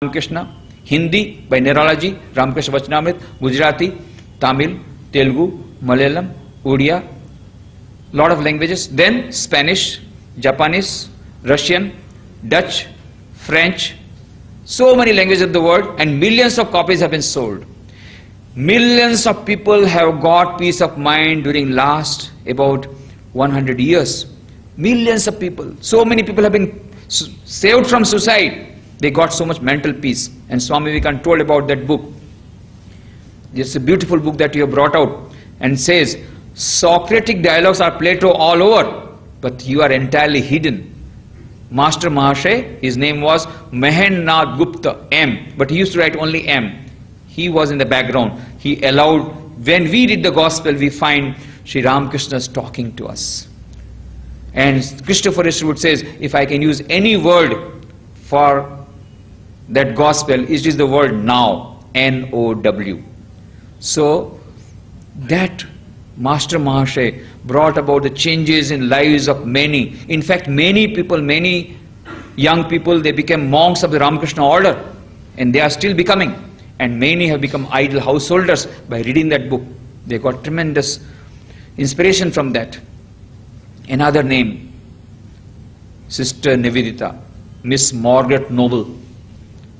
Ramakrishna, Hindi by Niralaji, Ramakrishna Vachanamrit, Gujarati, Tamil, Telugu, Malayalam, Odia, lot of languages. Then Spanish, Japanese, Russian, Dutch, French, so many languages of the world, and millions of copies have been sold. Millions of people have got peace of mind during last about 100 years. Millions of people, so many people have been saved from suicide. They got so much mental peace. And Swami Vivekananda told about that book. It's a beautiful book that you have brought out, and says, Socratic dialogues are Plato all over, but you are entirely hidden. Master Mahashay, his name was Mahennath Gupta, M, but he used to write only M. He was in the background. He allowed, when we read the gospel, we find Sri Ramakrishna talking to us. And Christopher Eastwood says, if I can use any word for that gospel, it is the word now, N-O-W. So that Master Mahashay brought about the changes in lives of many. In fact, many people, many young people, they became monks of the Ramakrishna order, and they are still becoming. And many have become idle householders by reading that book. They got tremendous inspiration from that. Another name, Sister Nivedita, Miss Margaret Noble.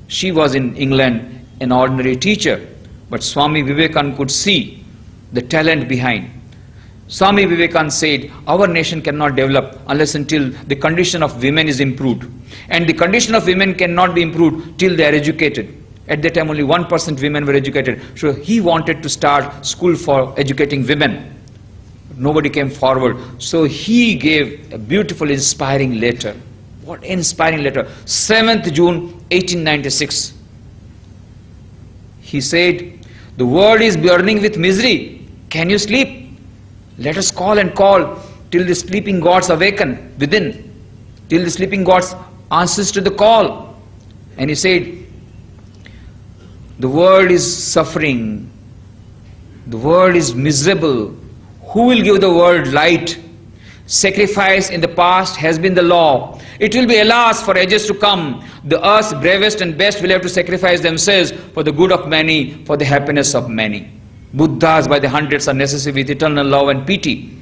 She was in England an ordinary teacher, but Swami Vivekananda could see the talent behind. Swami Vivekananda said, our nation cannot develop unless until the condition of women is improved. And the condition of women cannot be improved till they are educated. At that time only 1% women were educated. So he wanted to start school for educating women. Nobody came forward. So he gave a beautiful, inspiring letter. What inspiring letter. 7th June 1896. He said, the world is burning with misery. Can you sleep? Let us call and call till the sleeping gods awaken within. Till the sleeping gods answers to the call. And he said, the world is suffering. The world is miserable. Who will give the world light? Sacrifice in the past has been the law. It will be alas for ages to come. The earth's bravest and best will have to sacrifice themselves for the good of many, for the happiness of many. Buddhas by the hundreds are necessary with eternal love and pity.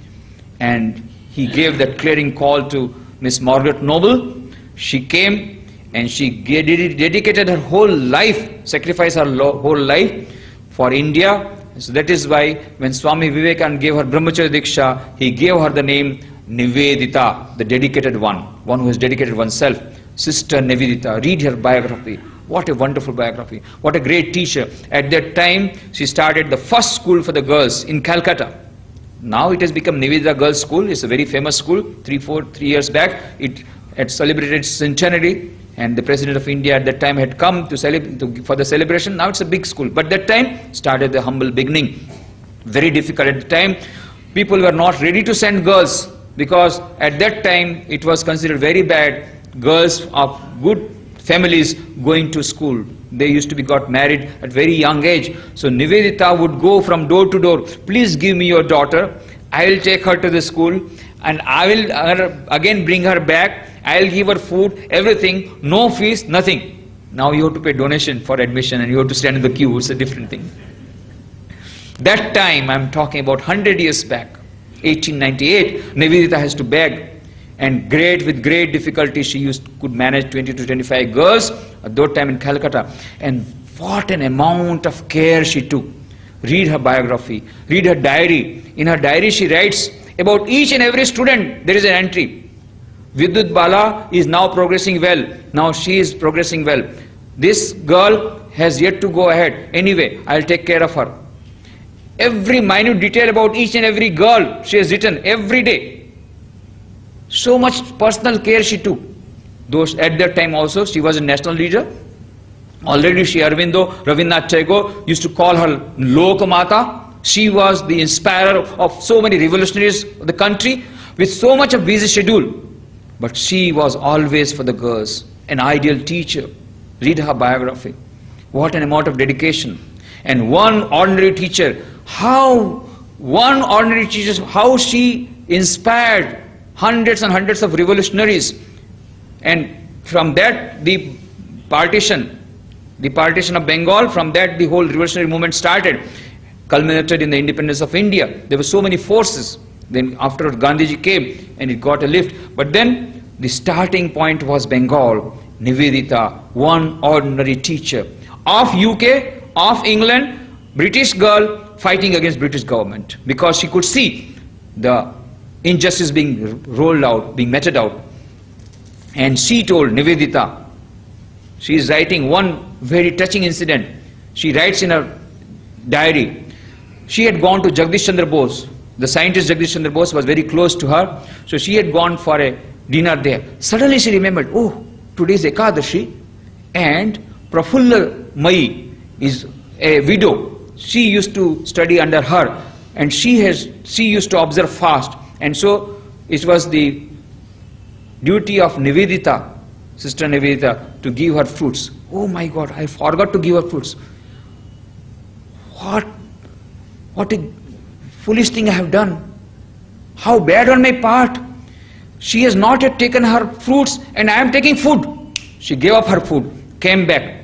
And he gave that clearing call to Miss Margaret Noble. She came and she dedicated her whole life, sacrificed her whole life for India. So that is why when Swami Vivekananda gave her Brahmacharya Diksha, he gave her the name Nivedita, the dedicated one who has dedicated oneself. Sister Nivedita, read her biography. What a wonderful biography. What a great teacher. At that time, she started the first school for the girls in Calcutta. Now it has become Nivedita Girls School. It's a very famous school. 3 years back, it had celebrated its centenary, and the President of India at that time had come for the celebration. Now it's a big school. But that time started the humble beginning. Very difficult at the time. People were not ready to send girls, because at that time it was considered very bad, girls of good families going to school. They used to be got married at very young age. So Nivedita would go from door to door, please give me your daughter, I will take her to the school, and I will again bring her back, I will give her food, everything, no fees, nothing. Now you have to pay donation for admission and you have to stand in the queue, it's a different thing. That time, I am talking about 100 years back, 1898, Nivedita has to beg, and with great difficulty she could manage 20 to 25 girls at that time in Calcutta. And what an amount of care she took. Read her biography, read her diary. In her diary she writes about each and every student. There is an entry. Vidyut Bala is now progressing well. Now she is progressing well. This girl has yet to go ahead. Anyway, I will take care of her. Every minute detail about each and every girl she has written every day. So much personal care she took. At that time also she was a national leader. Already Sri Aurobindo, Rabindranath Tagore used to call her Lokamata. She was the inspirer of so many revolutionaries of the country with so much of busy schedule. But she was always for the girls, an ideal teacher. Read her biography. What an amount of dedication. And one ordinary teacher, how she inspired hundreds and hundreds of revolutionaries. And from that, the partition the partition of Bengal. From that the whole revolutionary movement started, culminated in the independence of India. There were so many forces. Then after Gandhiji came and it got a lift. But then the starting point was Bengal. Nivedita, one ordinary teacher of UK, of England, British girl fighting against British government because she could see the injustice being rolled out, being meted out. And she told Nivedita, she is writing one very touching incident. She writes in her diary, she had gone to Jagdish Chandra Bose. The scientist Jagdish Chandra Bose was very close to her. So she had gone for a dinner there. Suddenly she remembered, oh, today is Ekadashi and Prafulla Mai is a widow. She used to study under her and she used to observe fast. And so it was the duty of Nivedita, Sister Nivedita, to give her fruits. Oh my God, I forgot to give her fruits. What a foolish thing I have done. How bad on my part. She has not yet taken her fruits and I am taking food. She gave up her food, came back,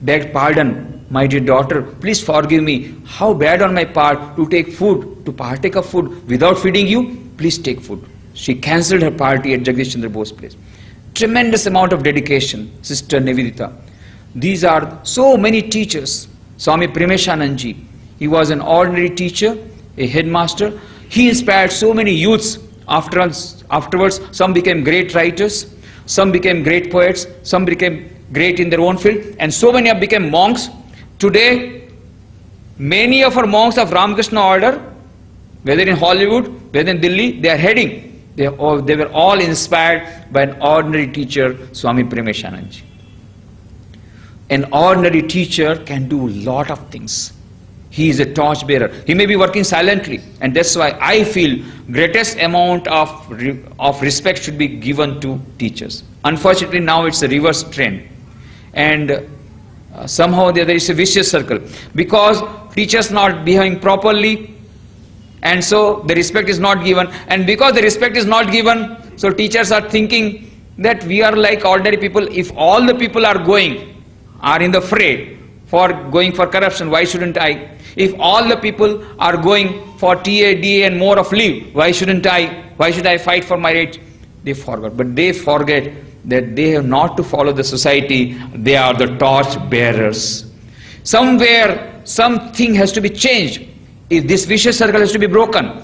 begged pardon. My dear daughter, please forgive me. How bad on my part to take food, to partake of food without feeding you. Please take food. She cancelled her party at Jagdish Chandra Bose place. Tremendous amount of dedication, Sister Nivedita. These are so many teachers. Swami Premeshanandji, he was an ordinary teacher, a headmaster. He inspired so many youths. Afterwards, some became great writers, some became great poets, some became great in their own field, and so many have become monks. Today, many of our monks of Ramakrishna order, whether in Hollywood, whether in Delhi, they are heading. They were all inspired by an ordinary teacher, Swami Premeshanandji. An ordinary teacher can do a lot of things. He is a torch bearer. He may be working silently, and that's why I feel greatest amount of respect should be given to teachers. Unfortunately, now it's a reverse trend, and somehow there is a vicious circle because teachers not behaving properly, and so the respect is not given, and because the respect is not given, so teachers are thinking that we are like ordinary people. If all the people are in the fray for going for corruption, why shouldn't I? If all the people are going for TA, DA and more of leave, why shouldn't I? Why should I fight for my rights? They forget. But they forget that they have not to follow the society. They are the torch bearers. Somewhere, something has to be changed. If this vicious circle has to be broken.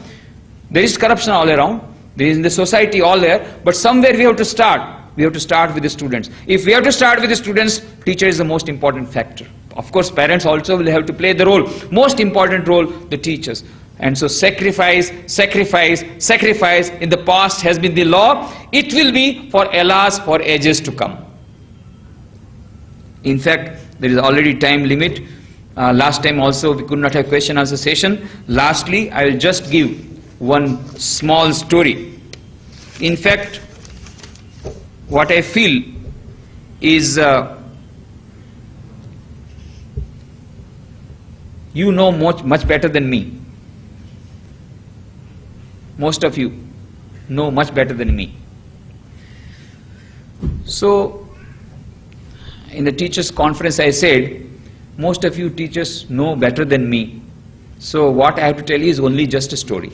There is corruption all around. There is in the society all there. But somewhere we have to start. We have to start with the students. If we have to start with the students, teacher is the most important factor. Of course, parents also will have to play the role. Most important role, the teachers. And so sacrifice, sacrifice, sacrifice in the past has been the law. It will be for alas for ages to come. In fact, there is already time limit. Last time also we could not have question answer session. Lastly, I will just give one small story. In fact, what I feel is you know much better than me. Most of you know much better than me. So, in the teachers' conference I said, most of you teachers know better than me. So what I have to tell you is only just a story.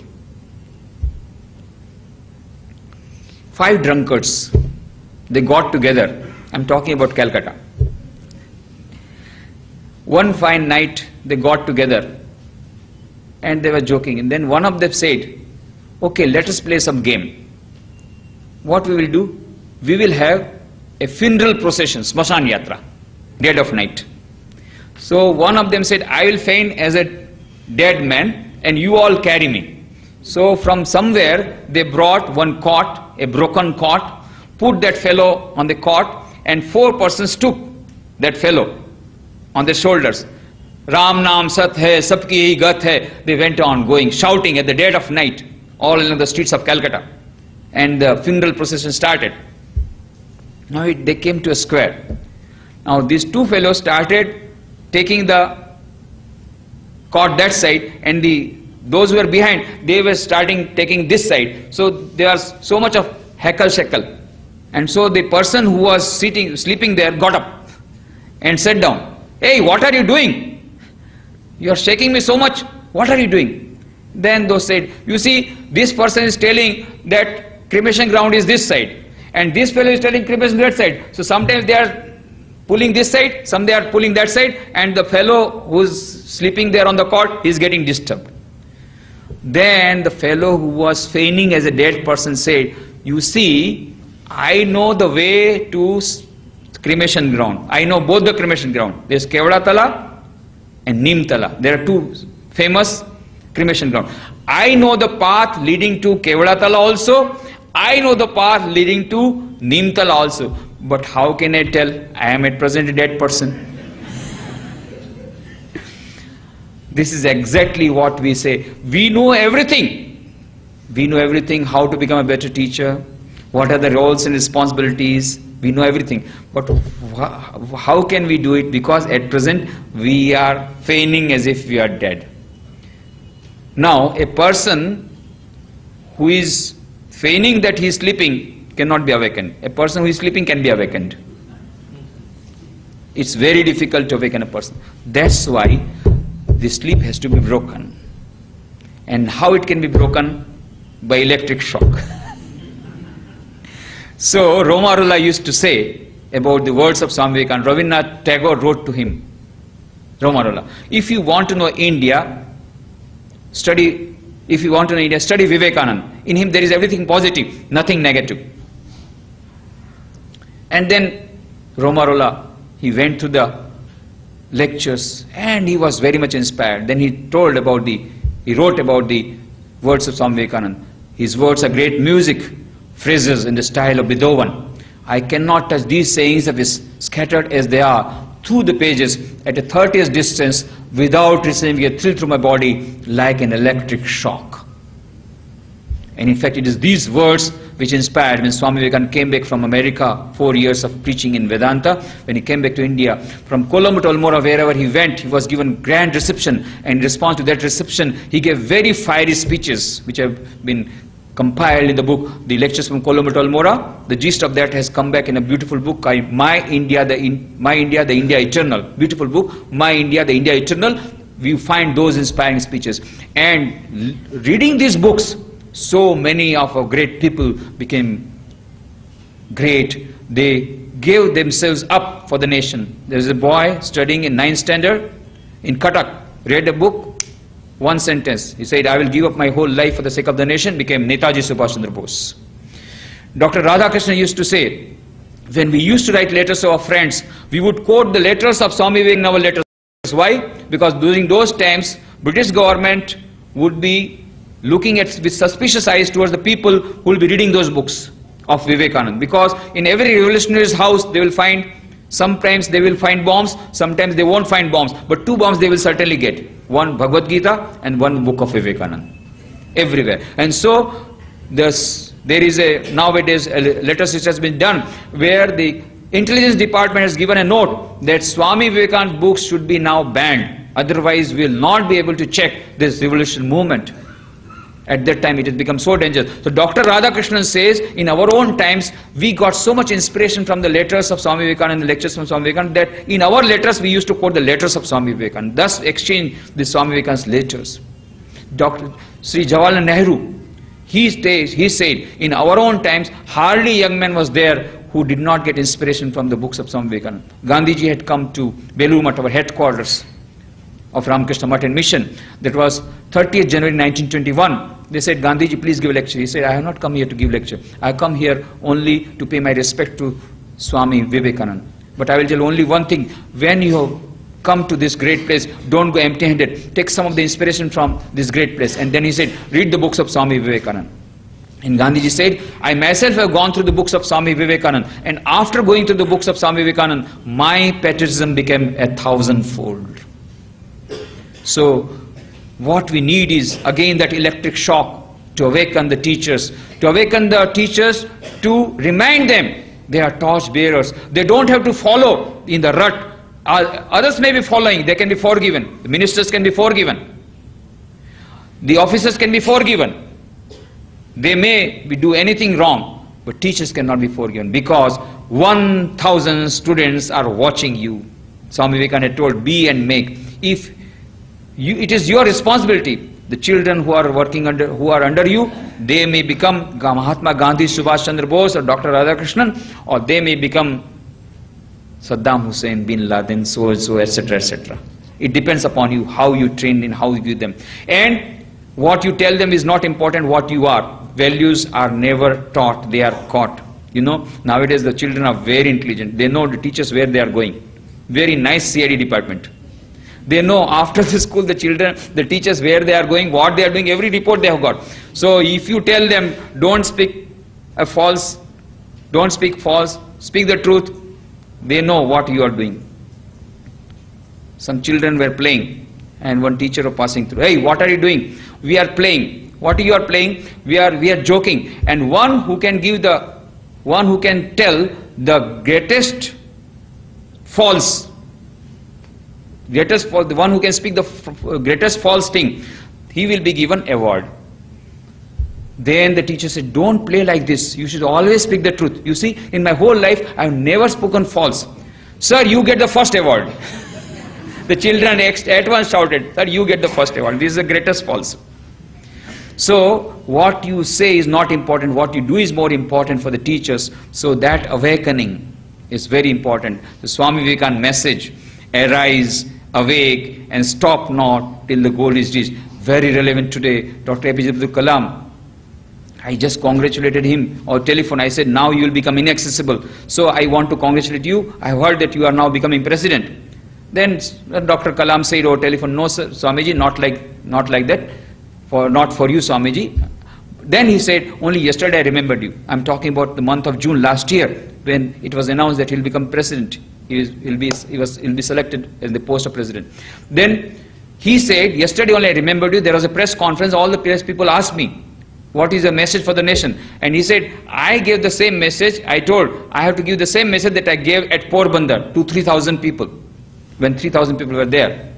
5 drunkards, they got together. I'm talking about Calcutta. One fine night they got together and they were joking, and then one of them said, okay, let us play some game. What we will do? We will have a funeral procession, Smashan Yatra, dead of night. So one of them said, I will feign as a dead man and you all carry me. So from somewhere they brought one cot, a broken cot, put that fellow on the cot, and 4 persons took that fellow on their shoulders. Ram Naam Sat Hai, Sabki Gat Hai. They went on going, shouting at the dead of night, all along the streets of Calcutta. And the funeral procession started. Now they came to a square. Now these 2 fellows started taking the cot that side, and those who were behind, they were starting taking this side. So there was so much of heckle shekel. And so the person who was sleeping there got up and sat down. Hey, what are you doing? You are shaking me so much. What are you doing? Then those said, you see, this person is telling that cremation ground is this side, and this fellow is telling cremation that side. So sometimes they are pulling this side, some they are pulling that side, and the fellow who's sleeping there on the cot is getting disturbed. Then the fellow who was feigning as a dead person said, you see, I know the way to cremation ground. I know both the cremation ground. There's Kevada and Nimtala. There are two famous cremation ground. I know the path leading to Kevada also. I know the path leading to Nimtala also. But how can I tell? I am at present a dead person. This is exactly what we say. We know everything. We know everything, how to become a better teacher, what are the roles and responsibilities. We know everything. But how can we do it? Because at present we are feigning as if we are dead. Now, a person who is feigning that he is sleeping cannot be awakened. A person who is sleeping can be awakened. It's very difficult to awaken a person. That's why the sleep has to be broken. And how it can be broken? By electric shock. So Roma Rolla used to say about the words of Swami Vivekananda. Rabindranath Tagore wrote to him, Roma Rolla, if you want to know India, study Vivekananda. In him there is everything positive, nothing negative. And then Roma Rolla, he went to the lectures and he was very much inspired. Then he wrote about the words of Swami Vivekananda. His words are great music, phrases in the style of Beethoven. I cannot touch these sayings of his, scattered as they are, through the pages at a 30th distance without receiving a thrill through my body like an electric shock. And in fact, it is these words which inspired when Swami Vivekananda came back from America, 4 years of preaching in Vedanta. When he came back to India, from Colombo to Almora, wherever he went, he was given grand reception. And in response to that reception, he gave very fiery speeches, which have been compiled in the book, The Lectures from Colombo to Almora. The gist of that has come back in a beautiful book, My India, the India Eternal. Beautiful book, My India, the India Eternal. We find those inspiring speeches. And reading these books, so many of our great people became great. They gave themselves up for the nation. There is a boy studying in 9th standard in Cuttack, read a book, one sentence. He said, I will give up my whole life for the sake of the nation, became Netaji Subhash Chandra Bose. Dr. Radhakrishnan used to say, when we used to write letters to our friends, we would quote the letters of Swami Vivekananda letters. Why? Because during those times, British government would be looking at with suspicious eyes towards the people who will be reading those books of Vivekananda. Because in every revolutionary's house, they will find, sometimes they will find bombs, sometimes they won't find bombs, but 2 bombs they will certainly get. One Bhagavad Gita and one book of Vivekananda. Everywhere. And so there is nowadays a letter which has been done where the intelligence department has given a note that Swami Vivekananda books should be now banned. Otherwise we will not be able to check this revolution movement. At that time it has become so dangerous. So Dr. Radhakrishnan says, in our own times, we got so much inspiration from the letters of Swami Vivekananda and the lectures from Swami Vivekananda that in our letters we used to quote the letters of Swami Vivekananda. Thus exchange the Swami Vivekananda's letters. Dr. Sri Jawaharlal Nehru, he said, in our own times, hardly a young man was there who did not get inspiration from the books of Swami Vivekananda. Gandhiji had come to Belur Math, our headquarters of Ramakrishna Math and Mission. That was 30th January 1921. They said, Gandhiji, please give a lecture. He said, I have not come here to give lecture. I have come here only to pay my respect to Swami Vivekananda. But I will tell only one thing. When you have come to this great place, don't go empty-handed. Take some of the inspiration from this great place. And then he said, read the books of Swami Vivekananda. And Gandhiji said, I myself have gone through the books of Swami Vivekananda. And after going through the books of Swami Vivekananda, my patriotism became 1,000-fold. So, what we need is again that electric shock to awaken the teachers, to remind them they are torch bearers. They don't have to follow in the rut. Others may be following, they can be forgiven. The ministers can be forgiven. The officers can be forgiven. They may do anything wrong, but teachers cannot be forgiven because 1,000 students are watching you. Swami Vivekananda had told, be and make. If you, it is your responsibility. The children who are working under, who are under you, they may become Mahatma Gandhi, Subhash Chandra Bose, or Dr. Radhakrishnan, or they may become Saddam Hussein, Bin Laden, so and so, etc., etc. It depends upon you, how you train and how you give them. And what you tell them is not important, what you are. Values are never taught, they are caught. You know, nowadays the children are very intelligent. They know the teachers where they are going. Very nice CID department. They know after the school, the children, the teachers, where they are going, what they are doing, every report they have got. So if you tell them, don't speak false, don't speak false, speak the truth, they know what you are doing. Some children were playing and one teacher was passing through. Hey, what are you doing? We are playing. What you are playing? We are joking. And one who can give the, one who can tell the greatest false, the one who can speak the greatest false thing, he will be given award. Then the teacher said, don't play like this. You should always speak the truth. You see, in my whole life, I have never spoken false. Sir, you get the first award. The children at once shouted, sir, you get the first award. This is the greatest false. So, what you say is not important. What you do is more important for the teachers. So, that awakening is very important. The Swami Vivekananda message, arise, awake, and stop not till the goal is reached. Very relevant today. Dr. APJ Abdul Kalam, I just congratulated him or telephone. I said, now you will become inaccessible. So I want to congratulate you. I have heard that you are now becoming president. Then Dr. Kalam said, oh, telephone, no, sir, Swamiji, not like that. Not for you, Swamiji. Then he said, only yesterday I remembered you. I'm talking about the month of June last year, when it was announced that he'll become president. He'll be selected in the post of president. Then he said, yesterday only I remembered you. There was a press conference. All the press people asked me, what is the message for the nation? And he said, I gave the same message. I told, I have to give the same message that I gave at Porbandar to 3,000 people, when 3,000 people were there.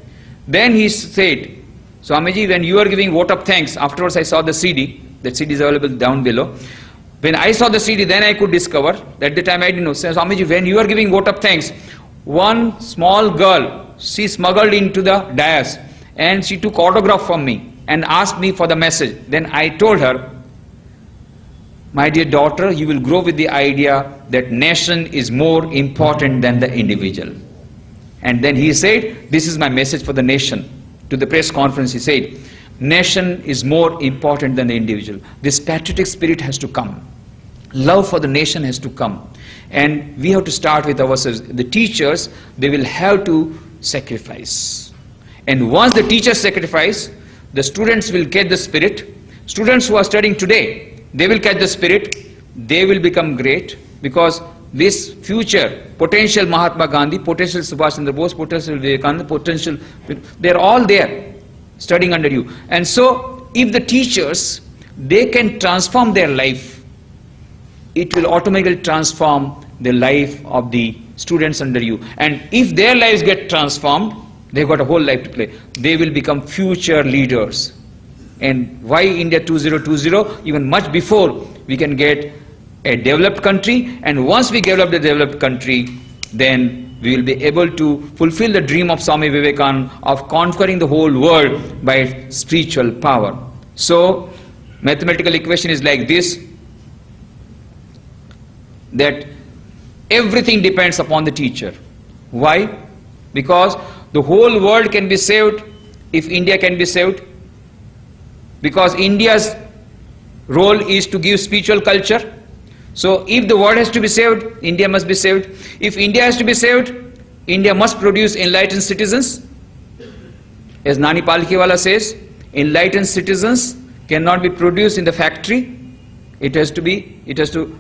Then he said, Swamiji, when you are giving vote of thanks, afterwards I saw the CD. That CD is available down below. When I saw the CD, then I could discover, at the time I didn't know, Swamiji, when you are giving vote of thanks, one small girl, she smuggled into the dais and she took autograph from me and asked me for the message. Then I told her, my dear daughter, you will grow with the idea that nation is more important than the individual. And then he said, this is my message for the nation. To the press conference he said, nation is more important than the individual. This patriotic spirit has to come. Love for the nation has to come. And we have to start with ourselves. The teachers, they will have to sacrifice. And once the teachers sacrifice, the students will get the spirit. Students who are studying today, they will catch the spirit. They will become great, because this future potential Mahatma Gandhi, potential Subhash Chandra Bose, potential Vivekananda, potential, they are all there studying under you. And so if the teachers, they can transform their life, it will automatically transform the life of the students under you. And if their lives get transformed, they've got a whole life to play. They will become future leaders. And why India 2020? Even much before we can get a developed country, and once we develop the developed country, then we will be able to fulfill the dream of Swami Vivekananda of conquering the whole world by spiritual power. So, mathematical equation is like this, that everything depends upon the teacher. Why? Because the whole world can be saved if India can be saved. Because India's role is to give spiritual culture. So if the world has to be saved, India must be saved. If India has to be saved, India must produce enlightened citizens. As Nani Palkhiwala says, enlightened citizens cannot be produced in the factory. It has to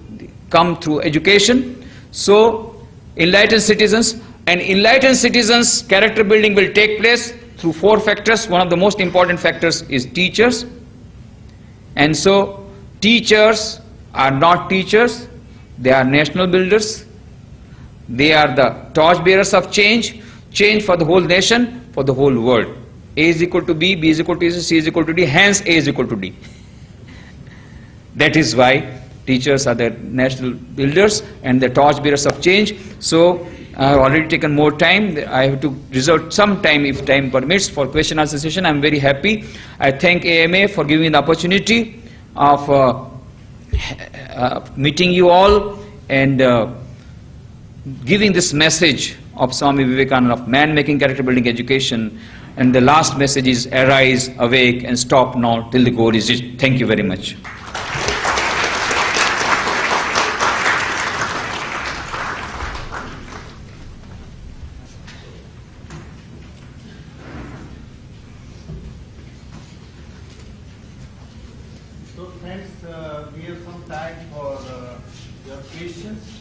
come through education. So enlightened citizens, and enlightened citizens character building will take place through 4 factors. One of the most important factors is teachers. And so teachers are not teachers, they are national builders. They are the torch bearers of change, change for the whole nation, for the whole world. A is equal to B, B is equal to C, C is equal to D, hence A is equal to D. That is why teachers are the national builders and the torch bearers of change. So I have already taken more time. I have to reserve some time, if time permits, for question answer session. I am very happy. I thank AMA for giving me the opportunity of meeting you all and giving this message of Swami Vivekananda of man making character building education. And the last message is arise, awake and stop not till the goal is reached. Thank you very much. So friends, we have some time for your questions.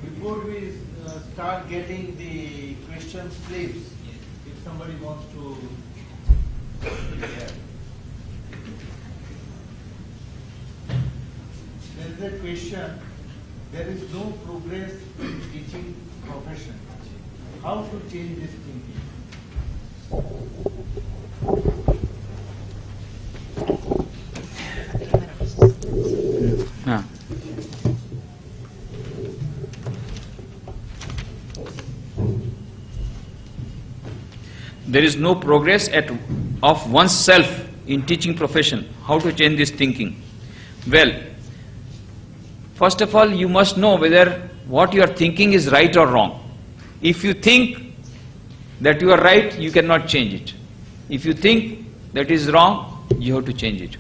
Before we start getting the question slips, if somebody wants to share. There is a question, there is no progress in teaching profession. How to change this thinking? There is no progress of oneself in teaching profession. How to change this thinking? Well, first of all, you must know whether what you are thinking is right or wrong. If you think that you are right, you cannot change it. If you think that is wrong, you have to change it.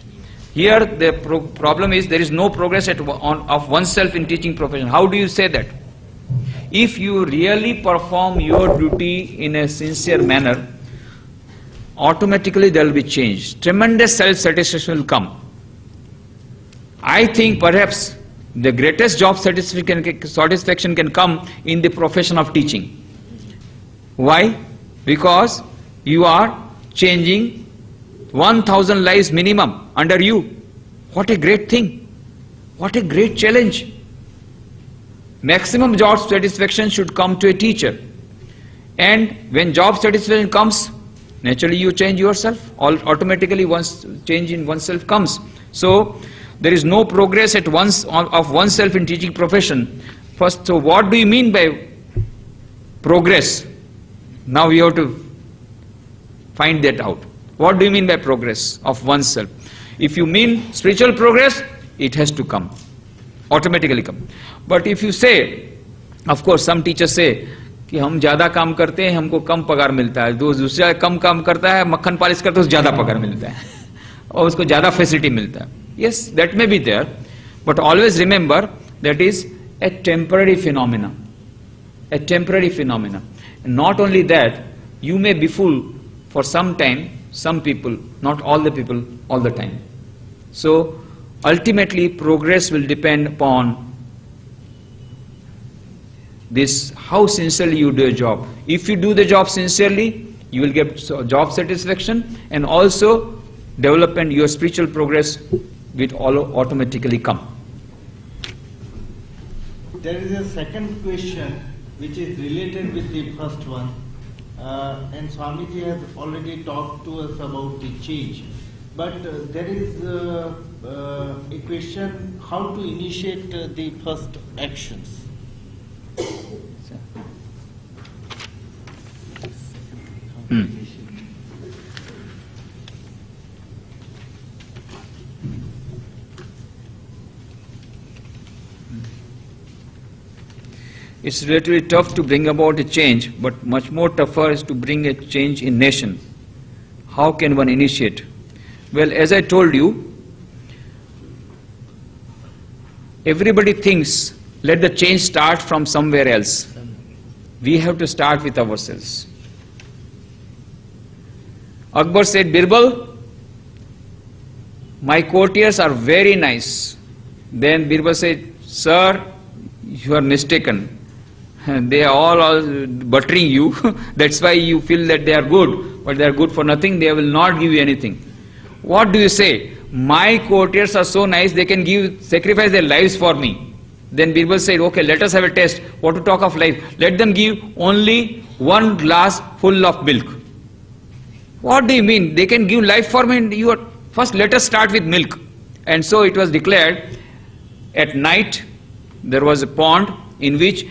Here the problem is there is no progress of oneself in teaching profession. How do you say that? If you really perform your duty in a sincere manner, automatically there will be change. Tremendous self-satisfaction will come. I think perhaps the greatest job satisfaction can come in the profession of teaching. Why? Because you are changing 1,000 lives minimum under you. What a great thing. What a great challenge. Maximum job satisfaction should come to a teacher. And when job satisfaction comes, naturally you change yourself. Automatically once change in oneself comes. So there is no progress of oneself in teaching profession. First, so what do you mean by progress? Now we have to find that out. What do you mean by progress of oneself? If you mean spiritual progress, it has to come. Automatically come. But if you say, of course some teachers say, कि हम ज्यादा काम करते हैं हमको कम पगार मिलता है, दूसरा कम काम करता है मक्खन पालिश करता है उसको ज्यादा पगार मिलता है और उसको ज्यादा फैसिलिटी मिलता है. Yes, that may be there, but always remember that is a temporary phenomena. A temporary phenomena. And not only that, you may be fool for some time, some people, not all the people, all the time. So ultimately progress will depend upon this, how sincerely you do a job. If you do the job sincerely, you will get job satisfaction, and also development, your spiritual progress will automatically come. There is a second question which is related with the first one, and Swamiji has already talked to us about the change. But there is a question, how to initiate the first actions. It's relatively tough to bring about a change, but much more tougher is to bring a change in nation. How can one initiate? Well, as I told you, everybody thinks, let the change start from somewhere else. We have to start with ourselves. Akbar said, Birbal, my courtiers are very nice. Then Birbal said, sir, you are mistaken. They are all buttering you. That's why you feel that they are good. But they are good for nothing. They will not give you anything. What do you say? My courtiers are so nice, they can sacrifice their lives for me. Then Birbal said, okay, let us have a test. What to talk of life? Let them give only one glass full of milk. What do you mean? They can give life for me? First let us start with milk. And so it was declared, at night there was a pond in which